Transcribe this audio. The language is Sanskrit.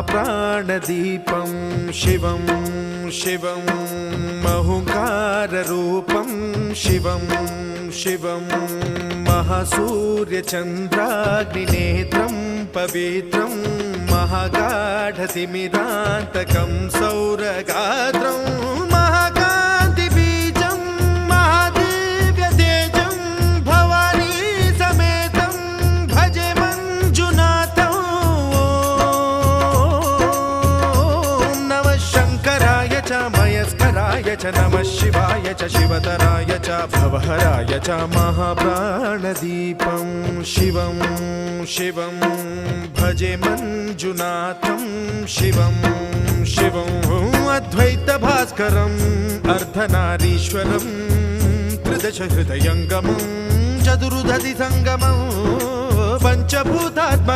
महाप्राणदीपं शिवं शिवं महुङ्काररूपं शिवं शिवं महासूर्यचन्द्राग्निनेत्रं पवित्रं महागाढतिमिरान्तकं सौरगात्रं महाकान्तिबीजं महादिव्यतेजं भवानी समेतं भजे मञ्जुनाथं। ॐ नमः शङ्कराय च मयस्कराय च नमः शिवाय च शिवतराय च भवहराय च महाप्राणदीपं शिवं शिवं भजे मञ्जुनाथं शिवं शिवं अद्वैतभास्करम् अर्धनारीश्वरं त्रिदशहृदयङ्गमं चतुर्दधिसङ्गमं पञ्चभूतात्मकम्